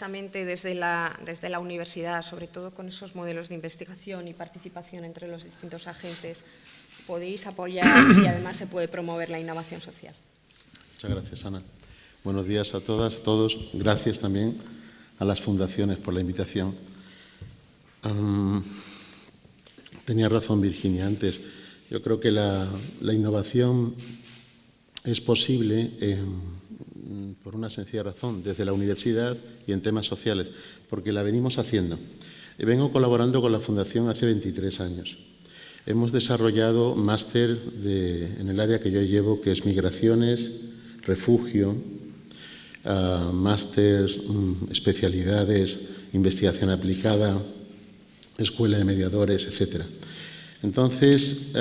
exactamente desde la universidad, sobre todo con esos modelos de investigación y participación entre los distintos agentes, podéis apoyar y además se puede promover la innovación social? Muchas gracias, Ana. Buenos días a todas, todos. Gracias también a las fundaciones por la invitación. Tenía razón Virginia antes. Yo creo que la innovación es posible por una sencilla razón, desde la universidad y en temas sociales, porque la venimos haciendo. Vengo colaborando con la Fundación hace 23 años. Hemos desarrollado máster en el área que yo llevo, que es migraciones, refugio, máster, especialidades, investigación aplicada, escuela de mediadores, etc. Entonces,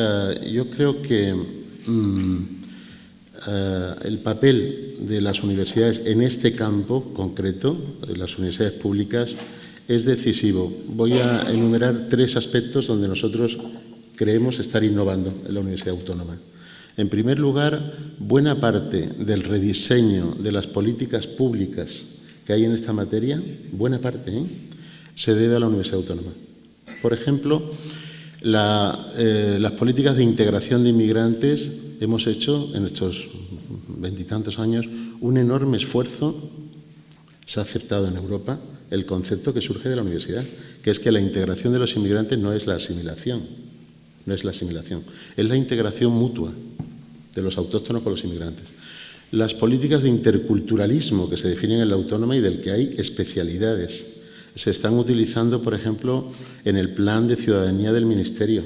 yo creo que el papel de las universidades en este campo concreto, de las universidades públicas, es decisivo. Voy a enumerar 3 aspectos donde nosotros creemos estar innovando en la Universidad Autónoma. En primer lugar, buena parte del rediseño de las políticas públicas que hay en esta materia, buena parte, se debe a la Universidad Autónoma. Por ejemplo, las políticas de integración de inmigrantes, hemos hecho en estos 20 y tantos años un enorme esfuerzo. Se ha aceptado en Europa el concepto que surge de la universidad, que es que la integración de los inmigrantes no es la asimilación, es la integración mutua de los autóctonos con los inmigrantes. Las políticas de interculturalismo que se definen en la Autónoma y del que hay especialidades se están utilizando, por ejemplo, en el plan de ciudadanía del Ministerio.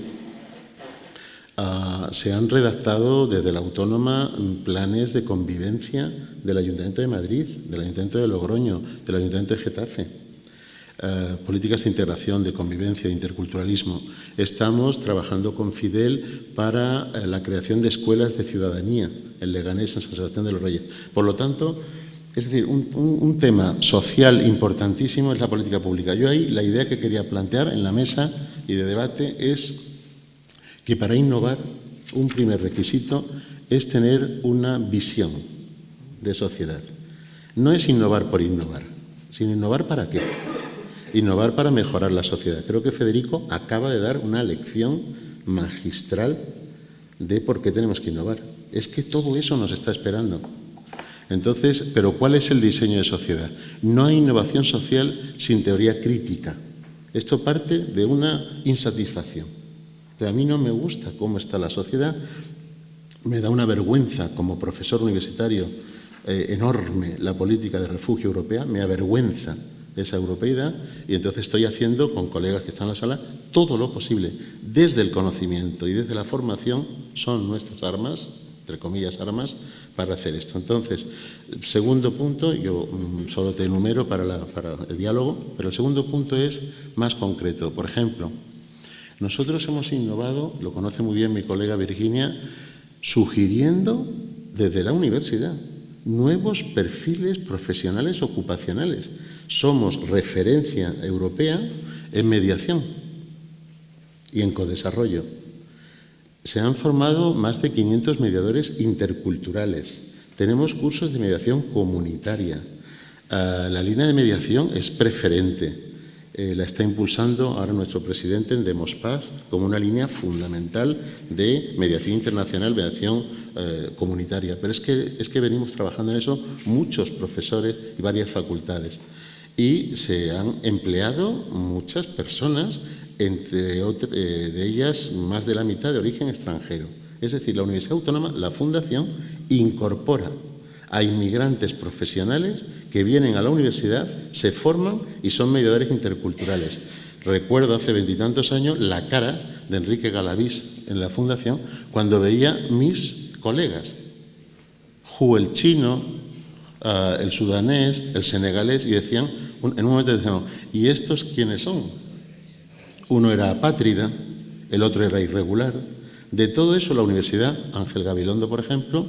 Se han redactado desde la Autónoma planes de convivencia del Ayuntamiento de Madrid, del Ayuntamiento de Logroño, del Ayuntamiento de Getafe. Políticas de integración, de convivencia, de interculturalismo. Estamos trabajando con Fidel para la creación de escuelas de ciudadanía en Leganés, en San Sebastián de los Reyes. Por lo tanto, es decir, un tema social importantísimo es la política pública. Yo ahí la idea que quería plantear en la mesa y de debate es que para innovar un primer requisito es tener una visión de sociedad. No es innovar por innovar, sino innovar ¿para qué? Innovar para mejorar la sociedad. Creo que Federico acaba de dar una lección magistral de por qué tenemos que innovar. Es que todo eso nos está esperando. Entonces, ¿pero cuál es el diseño de sociedad? No hay innovación social sin teoría crítica. Esto parte de una insatisfacción. A mí no me gusta cómo está la sociedad. Me da una vergüenza como profesor universitario enorme la política de refugio europea. Me avergüenza esa europeidad y entonces estoy haciendo con colegas que están en la sala todo lo posible desde el conocimiento y desde la formación, son nuestras armas, entre comillas armas, para hacer esto. Entonces, segundo punto, yo solo te enumero para el diálogo, pero el segundo punto es más concreto. Por ejemplo, nosotros hemos innovado, lo conoce muy bien mi colega Virginia, sugiriendo desde la universidad nuevos perfiles profesionales ocupacionales. Somos referencia europea en mediación y en codesarrollo. Se han formado más de 500 mediadores interculturales. Tenemos cursos de mediación comunitaria. La línea de mediación es preferente. La está impulsando ahora nuestro presidente en Demospaz como una línea fundamental de mediación internacional, mediación comunitaria. Pero es que venimos trabajando en eso muchos profesores y varias facultades. Y se han empleado muchas personas, entre otras, de ellas más de la mitad de origen extranjero. Es decir, la Universidad Autónoma, la Fundación, incorpora a inmigrantes profesionales que vienen a la universidad, se forman y son mediadores interculturales. Recuerdo hace 20 y tantos años la cara de Enrique Galavís en la Fundación cuando veía mis colegas, el chino, el sudanés, el senegalés, y decían, en un momento decían, ¿y estos quiénes son? Uno era apátrida, el otro era irregular. De todo eso la universidad, Ángel Gabilondo, por ejemplo,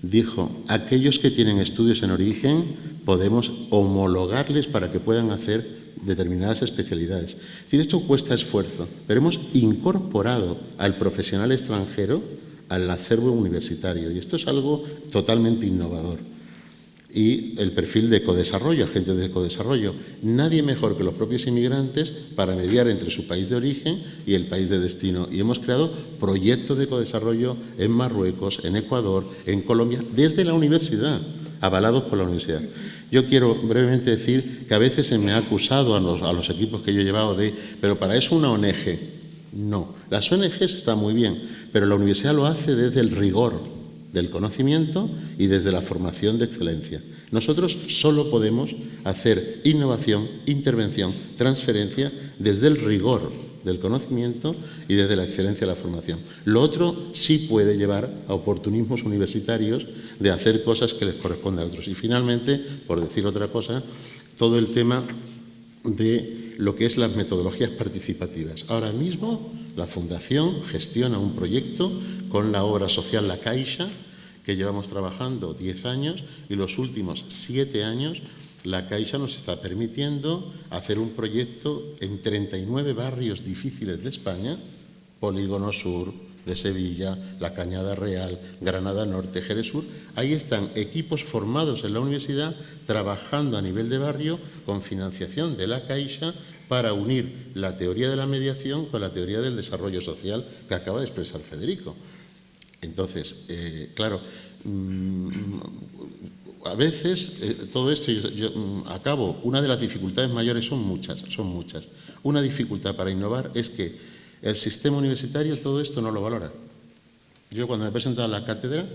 dijo, aquellos que tienen estudios en origen podemos homologarles para que puedan hacer determinadas especialidades. Es decir, esto cuesta esfuerzo, pero hemos incorporado al profesional extranjero al acervo universitario y esto es algo totalmente innovador. y el perfil de ecodesarrollo, agentes de ecodesarrollo. Nadie mejor que los propios inmigrantes para mediar entre su país de origen y el país de destino. Y hemos creado proyectos de ecodesarrollo en Marruecos, en Ecuador, en Colombia, desde la universidad, avalados por la universidad. Yo quiero brevemente decir que a veces se me ha acusado a los equipos que yo he llevado de, pero para eso una ONG. No, las ONGs están muy bien, pero la universidad lo hace desde el rigor del conocimiento y desde la formación de excelencia. Nosotros solo podemos hacer innovación, intervención, transferencia desde el rigor del conocimiento y desde la excelencia de la formación. Lo otro sí puede llevar a oportunismos universitarios de hacer cosas que les corresponde a otros. Y finalmente, por decir otra cosa, todo el tema de lo que es las metodologías participativas. Ahora mismo la Fundación gestiona un proyecto con la obra social La Caixa, que llevamos trabajando 10 años y los últimos 7 años La Caixa nos está permitiendo hacer un proyecto en 39 barrios difíciles de España, Polígono Sur de Sevilla, La Cañada Real, Granada Norte, Jerez Sur. Ahí están equipos formados en la universidad trabajando a nivel de barrio con financiación de La Caixa para unir la teoría de la mediación con la teoría del desarrollo social que acaba de expresar Federico. Entonces, claro, a veces todo esto, yo acabo, una de las dificultades mayores son muchas. Una dificultad para innovar es que el sistema universitario todo esto no lo valora. Yo cuando me he presentado a la cátedra,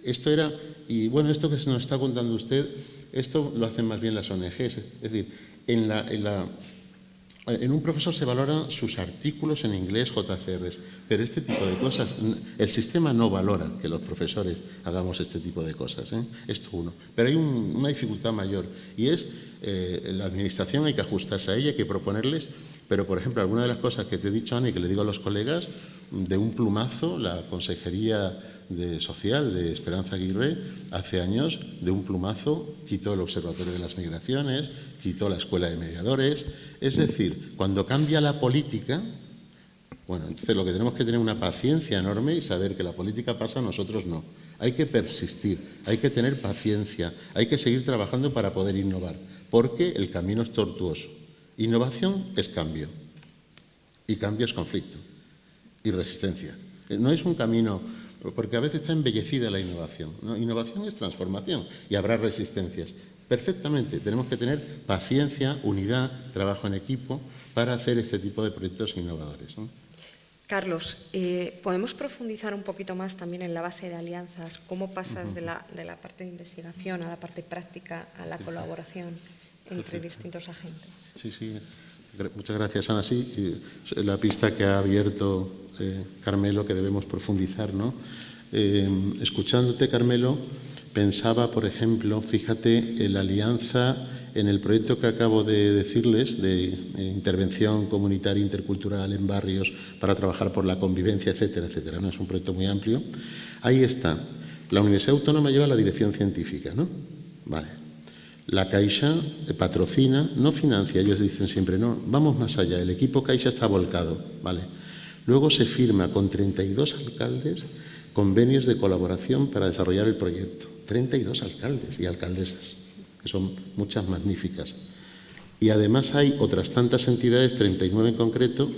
esto era, y bueno, esto que se nos está contando usted, esto lo hacen más bien las ONGs. Es decir, en un profesor se valoran sus artículos en inglés, JCRs, pero este tipo de cosas, el sistema no valora que los profesores hagamos este tipo de cosas. Esto uno. Pero hay una dificultad mayor y es la administración, hay que ajustarse a ella, hay que proponerles. Pero, por ejemplo, alguna de las cosas que te he dicho, Ana, y que le digo a los colegas, de un plumazo, la Consejería Social de Esperanza Aguirre, hace años, de un plumazo, quitó el Observatorio de las Migraciones, quitó la Escuela de Mediadores. Es decir, cuando cambia la política, bueno, entonces lo que tenemos que tener una paciencia enorme y saber que la política pasa, nosotros no. Hay que persistir, hay que tener paciencia, hay que seguir trabajando para poder innovar, porque el camino es tortuoso. Innovación es cambio y cambio es conflicto y resistencia. No es un camino, porque a veces está embellecida la innovación, ¿no? Innovación es transformación y habrá resistencias. Perfectamente, tenemos que tener paciencia, unidad, trabajo en equipo para hacer este tipo de proyectos innovadores, ¿no? Carlos, ¿podemos profundizar un poquito más también en la base de alianzas? ¿Cómo pasas de la parte de investigación a la parte práctica, a la colaboración entre distintos agentes? Sí. Muchas gracias, Ana. Sí, la pista que ha abierto Carmelo, que debemos profundizar, ¿no? Escuchándote, Carmelo, pensaba, por ejemplo, fíjate, en la alianza en el proyecto que acabo de decirles, de intervención comunitaria intercultural en barrios para trabajar por la convivencia, etcétera, etcétera, ¿no? Es un proyecto muy amplio. Ahí está. La Universidad Autónoma lleva la dirección científica, ¿no? Vale. La Caixa patrocina, no financia, ellos dicen siempre, no, vamos más allá, el equipo Caixa está volcado, ¿vale? Luego se firma con 32 alcaldes convenios de colaboración para desarrollar el proyecto. 32 alcaldes y alcaldesas, que son muchas magníficas. Y además hay otras tantas entidades, 39 en concreto,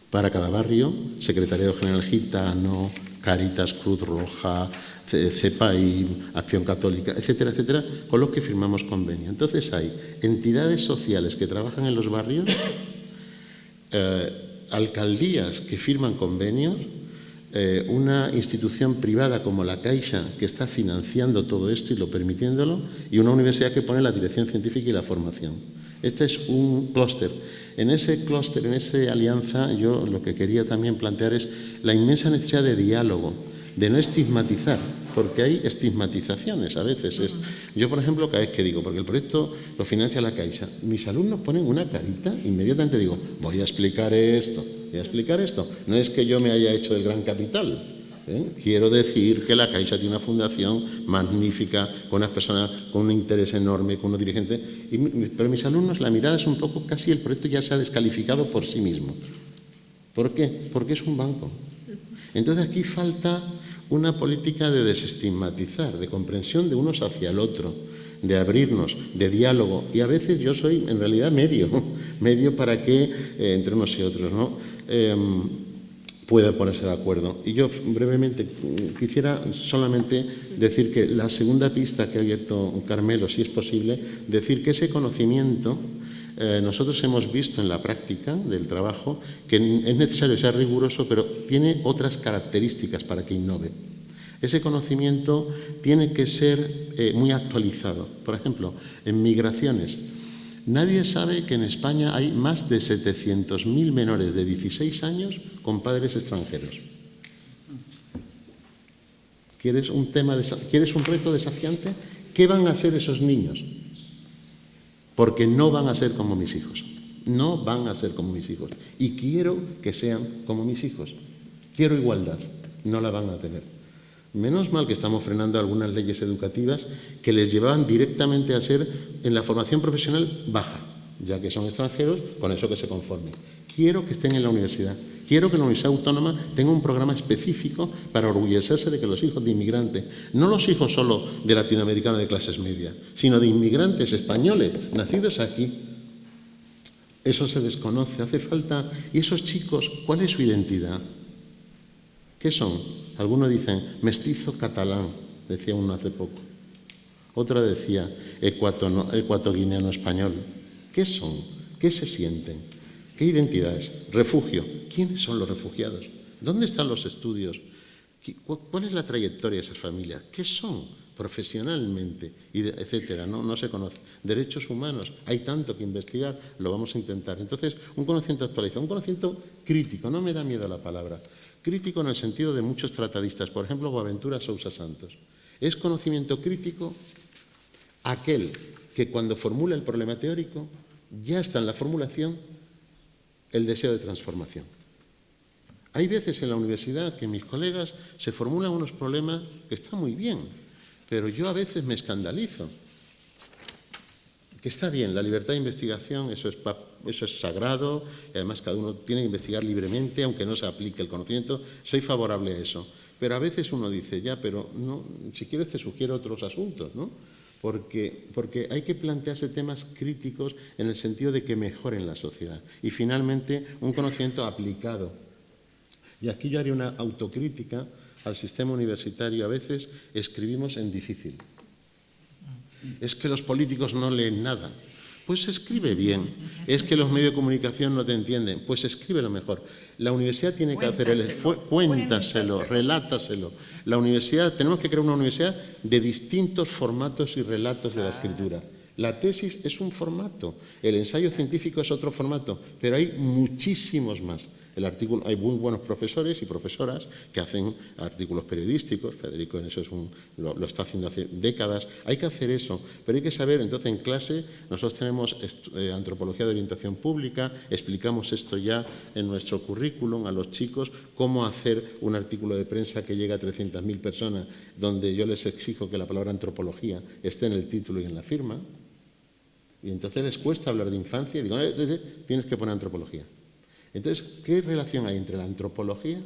para cada barrio, Secretariado General Gitano, Cáritas, Cruz Roja, CEPAI, Acción Católica, etcétera, etcétera, con los que firmamos convenio. Entonces hay entidades sociales que trabajan en los barrios, alcaldías que firman convenios, una institución privada como la Caixa que está financiando todo esto y lo permitiéndolo, y una universidad que pone la dirección científica y la formación. Este es un clúster. En ese clúster, en esa alianza, yo lo que quería también plantear es la inmensa necesidad de diálogo, de no estigmatizar, porque hay estigmatizaciones a veces. Yo, por ejemplo, cada vez que digo, porque el proyecto lo financia la Caixa, mis alumnos ponen una carita, inmediatamente digo, voy a explicar esto. No es que yo me haya hecho del gran capital, Quiero decir que la Caixa tiene una fundación magnífica, con unas personas con un interés enorme, con unos dirigentes, pero mis alumnos la mirada es un poco, casi el proyecto ya se ha descalificado por sí mismo. ¿Por qué? Porque es un banco. Entonces aquí falta una política de desestigmatizar, de comprensión de unos hacia el otro, de abrirnos, de diálogo. Y a veces yo soy, en realidad, medio para que entre unos y otros, ¿no? Pueda ponerse de acuerdo. Y yo brevemente quisiera solamente decir que la segunda pista que ha abierto Carmelo, si es posible, decir que ese conocimiento nosotros hemos visto en la práctica del trabajo que es necesario ser riguroso, pero tiene otras características para que innove. Ese conocimiento tiene que ser muy actualizado. Por ejemplo, en migraciones. Nadie sabe que en España hay más de 700.000 menores de 16 años con padres extranjeros. ¿Quieres un reto desafiante? ¿Qué van a ser esos niños? Porque no van a ser como mis hijos. No van a ser como mis hijos. Y quiero que sean como mis hijos. Quiero igualdad. No la van a tener. Menos mal que estamos frenando algunas leyes educativas que les llevaban directamente a ser, en la formación profesional, baja, ya que son extranjeros, con eso que se conformen. Quiero que estén en la universidad. Quiero que la Universidad Autónoma tenga un programa específico para orgullecerse de que los hijos de inmigrantes, no los hijos solo de latinoamericanos de clases medias, sino de inmigrantes españoles, nacidos aquí. Eso se desconoce, hace falta. ¿Y esos chicos, cuál es su identidad? ¿Qué son? Algunos dicen mestizo catalán, decía uno hace poco. Otra decía ecuatoguineano español. ¿Qué son? ¿Qué se sienten? ¿Qué identidades? Refugio. ¿Quiénes son los refugiados? ¿Dónde están los estudios? ¿Cuál es la trayectoria de esas familias? ¿Qué son profesionalmente? Etcétera. No se conoce. Derechos humanos. Hay tanto que investigar. Lo vamos a intentar. Entonces, un conocimiento actualizado, un conocimiento crítico. No me da miedo la palabra. Crítico en el sentido de muchos tratadistas, por ejemplo, Boaventura Sousa Santos. Es conocimiento crítico aquel que cuando formula el problema teórico ya está en la formulación el deseo de transformación. Hay veces en la universidad que mis colegas se formulan unos problemas que están muy bien, pero yo a veces me escandalizo. Que está bien, la libertad de investigación, eso es sagrado, y además cada uno tiene que investigar libremente, aunque no se aplique el conocimiento, soy favorable a eso. Pero a veces uno dice, ya, pero no, si quieres te sugiero otros asuntos, ¿no? Porque hay que plantearse temas críticos en el sentido de que mejoren la sociedad. Y finalmente, un conocimiento aplicado. Y aquí yo haría una autocrítica al sistema universitario. A veces escribimos en difícil. Es que los políticos no leen nada. Pues escribe bien. Es que los medios de comunicación no te entienden. Pues escríbelo mejor. La universidad tiene que hacer el esfuerzo. Cuéntaselo, relátaselo. La universidad, tenemos que crear una universidad de distintos formatos y relatos de la escritura. La tesis es un formato, el ensayo científico es otro formato, pero hay muchísimos más. Hay muy buenos profesores y profesoras que hacen artículos periodísticos. Federico en eso lo está haciendo hace décadas. Hay que hacer eso, pero hay que saber. Entonces, en clase nosotros tenemos antropología de orientación pública, explicamos esto ya en nuestro currículum a los chicos, cómo hacer un artículo de prensa que llegue a 300.000 personas, donde yo les exijo que la palabra antropología esté en el título y en la firma. Y entonces les cuesta hablar de infancia y digo, tienes que poner antropología. Entonces, ¿qué relación hay entre la antropología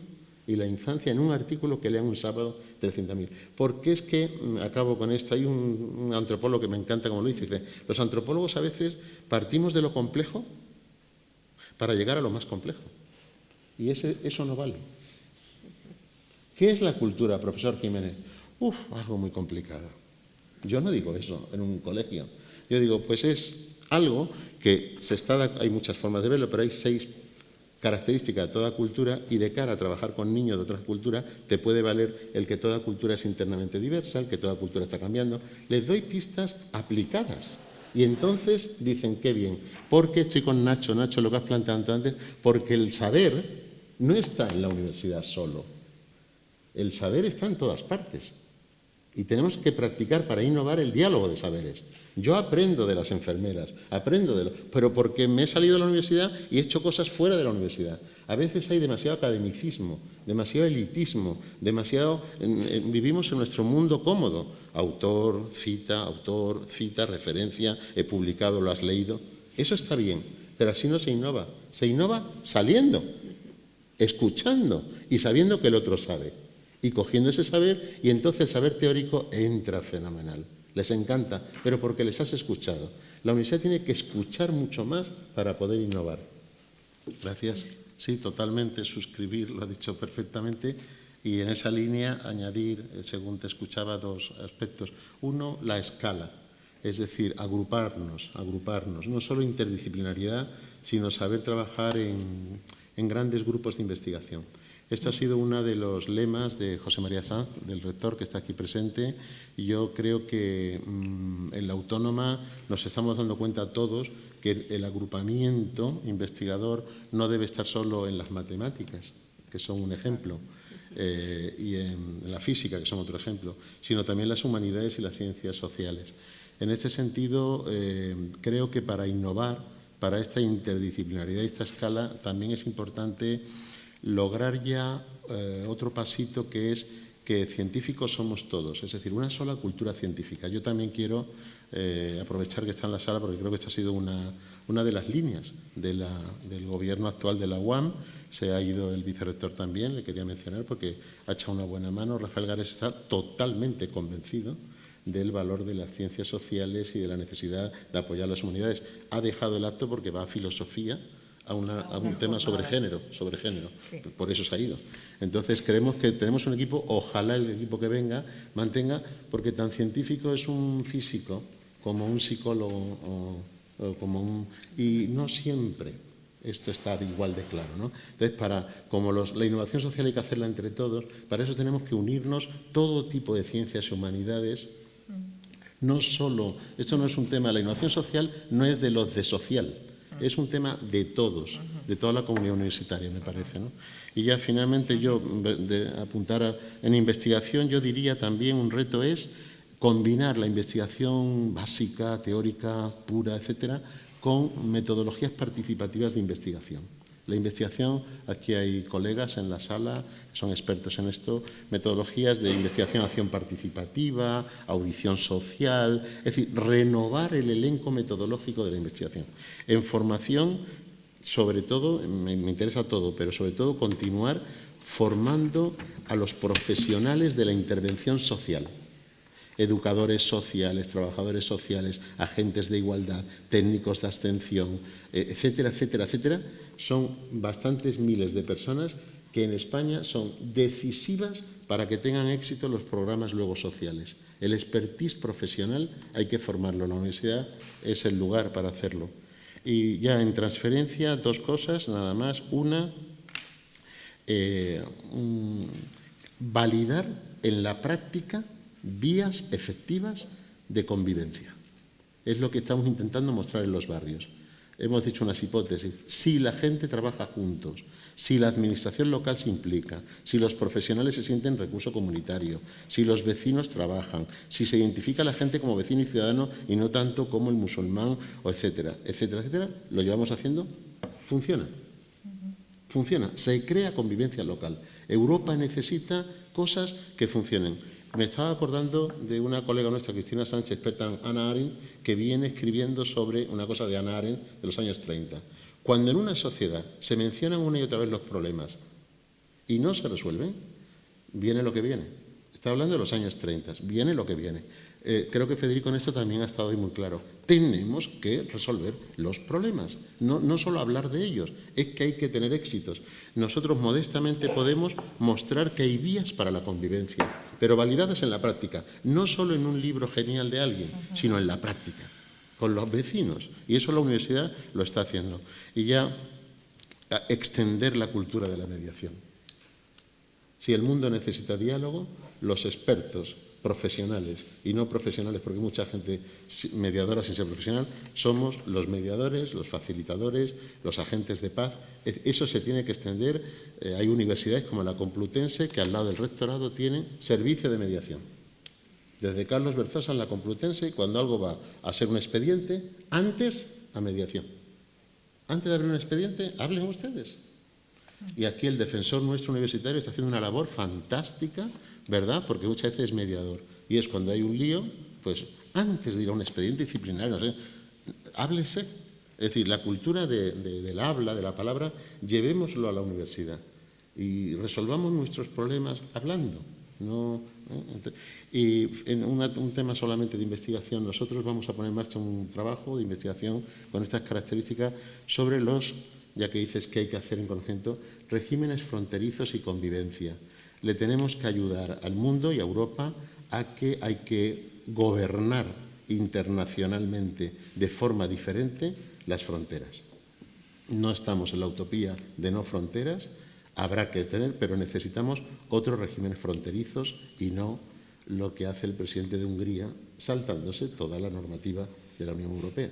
y la infancia en un artículo que lean un sábado 300.000? Porque es que, acabo con esto, hay un antropólogo que me encanta como lo dice, los antropólogos a veces partimos de lo complejo para llegar a lo más complejo. Y eso no vale. ¿Qué es la cultura, profesor Jiménez? Algo muy complicado. Yo no digo eso en un colegio. Yo digo, pues es algo que hay muchas formas de verlo, pero hay 6 características de toda cultura, y de cara a trabajar con niños de otras culturas te puede valer el que toda cultura es internamente diversa, el que toda cultura está cambiando. Les doy pistas aplicadas y entonces dicen, qué bien, porque estoy con Nacho, lo que has planteado antes, porque el saber no está en la universidad solo, el saber está en todas partes y tenemos que practicar para innovar el diálogo de saberes. Yo aprendo de las enfermeras, pero porque me he salido de la universidad y he hecho cosas fuera de la universidad. A veces hay demasiado academicismo, demasiado elitismo, vivimos en nuestro mundo cómodo. Autor, cita, referencia, he publicado, lo has leído. Eso está bien, pero así no se innova. Se innova saliendo, escuchando y sabiendo que el otro sabe. y cogiendo ese saber, y entonces el saber teórico entra fenomenal. Les encanta, pero porque les has escuchado. La universidad tiene que escuchar mucho más para poder innovar. Gracias. Sí, totalmente, suscribir, lo ha dicho perfectamente. Y en esa línea añadir, según te escuchaba, dos aspectos. Uno, la escala, es decir, agruparnos, no solo interdisciplinariedad, sino saber trabajar en grandes grupos de investigación. Esto ha sido uno de los lemas de José María Sanz, del rector que está aquí presente, y yo creo que en la Autónoma nos estamos dando cuenta todos que el agrupamiento investigador no debe estar solo en las matemáticas, que son un ejemplo, y en la física, que son otro ejemplo, sino también las humanidades y las ciencias sociales. En este sentido, creo que para innovar, para esta interdisciplinaridad y esta escala, también es importante lograr ya otro pasito, que es que científicos somos todos, es decir, una sola cultura científica. Yo también quiero aprovechar que está en la sala, porque creo que esta ha sido una de las líneas del gobierno actual de la UAM. Se ha ido el vicerrector también, le quería mencionar, porque ha echado una buena mano. Rafael Gares está totalmente convencido del valor de las ciencias sociales y de la necesidad de apoyar las humanidades. Ha dejado el acto porque va a filosofía, a un tema sobre género. Sí. Por eso se ha ido. Entonces, creemos que tenemos un equipo, ojalá el equipo que venga mantenga, porque tan científico es un físico como un psicólogo y no siempre esto está igual de claro, ¿no? Entonces, como la innovación social hay que hacerla entre todos, para eso tenemos que unirnos todo tipo de ciencias y humanidades. No solo, esto no es un tema, la innovación social no es de los de social, es un tema de todos, de toda la comunidad universitaria, me parece, ¿no? Y ya finalmente yo, en investigación, yo diría también un reto es combinar la investigación básica, teórica, pura, etcétera, con metodologías participativas de investigación. La investigación, aquí hay colegas en la sala que son expertos en esto, metodologías de investigación, acción participativa, audición social, es decir, renovar el elenco metodológico de la investigación. En formación, sobre todo, me interesa todo, pero sobre todo continuar formando a los profesionales de la intervención social. Educadores sociales, trabajadores sociales, agentes de igualdad, técnicos de abstención, etcétera, etcétera, etcétera. Son bastantes miles de personas que en España son decisivas para que tengan éxito los programas luego sociales. El expertise profesional hay que formarlo. La universidad es el lugar para hacerlo. Y ya en transferencia, dos cosas, nada más. Una, validar en la práctica vías efectivas de convivencia. Es lo que estamos intentando mostrar en los barrios. Hemos dicho unas hipótesis. Si la gente trabaja juntos, si la administración local se implica, si los profesionales se sienten recurso comunitario, si los vecinos trabajan, si se identifica a la gente como vecino y ciudadano y no tanto como el musulmán, o etcétera, etcétera, etcétera, lo llevamos haciendo, funciona. Funciona, se crea convivencia local. Europa necesita cosas que funcionen. Me estaba acordando de una colega nuestra, Cristina Sánchez, experta en Hannah Arendt, que viene escribiendo sobre una cosa de Hannah Arendt de los años 30. Cuando en una sociedad se mencionan una y otra vez los problemas y no se resuelven, viene lo que viene. Está hablando de los años 30, viene lo que viene. Creo que Federico en esto también ha estado ahí muy claro. Tenemos que resolver los problemas, no solo hablar de ellos, es que hay que tener éxitos. Nosotros modestamente podemos mostrar que hay vías para la convivencia, pero validadas en la práctica, no solo en un libro genial de alguien, sino en la práctica, con los vecinos. Y eso la universidad lo está haciendo. Y ya extender la cultura de la mediación. Si el mundo necesita diálogo, los expertos profesionales y no profesionales, porque mucha gente mediadora sin ser profesional, somos los mediadores, los facilitadores, los agentes de paz. Eso se tiene que extender. Hay universidades como la Complutense que al lado del rectorado tienen servicio de mediación. Desde Carlos Berzosa en la Complutense, cuando algo va a ser un expediente, antes a mediación. Antes de abrir un expediente, hablen ustedes. Y aquí el defensor nuestro universitario está haciendo una labor fantástica, ¿verdad? Porque muchas veces es mediador. Y es cuando hay un lío, pues antes de ir a un expediente disciplinario, no sé, háblese. Es decir, la cultura del habla, de la palabra, llevémoslo a la universidad. y resolvamos nuestros problemas hablando. No, y en un tema solamente de investigación, nosotros vamos a poner en marcha un trabajo de investigación con estas características sobre los, ya que dices que hay que hacer en conjunto, regímenes fronterizos y convivencia. Le tenemos que ayudar al mundo y a Europa a que hay que gobernar internacionalmente de forma diferente las fronteras. No estamos en la utopía de no fronteras, habrá que tener, pero necesitamos otros regímenes fronterizos y no lo que hace el presidente de Hungría saltándose toda la normativa de la Unión Europea.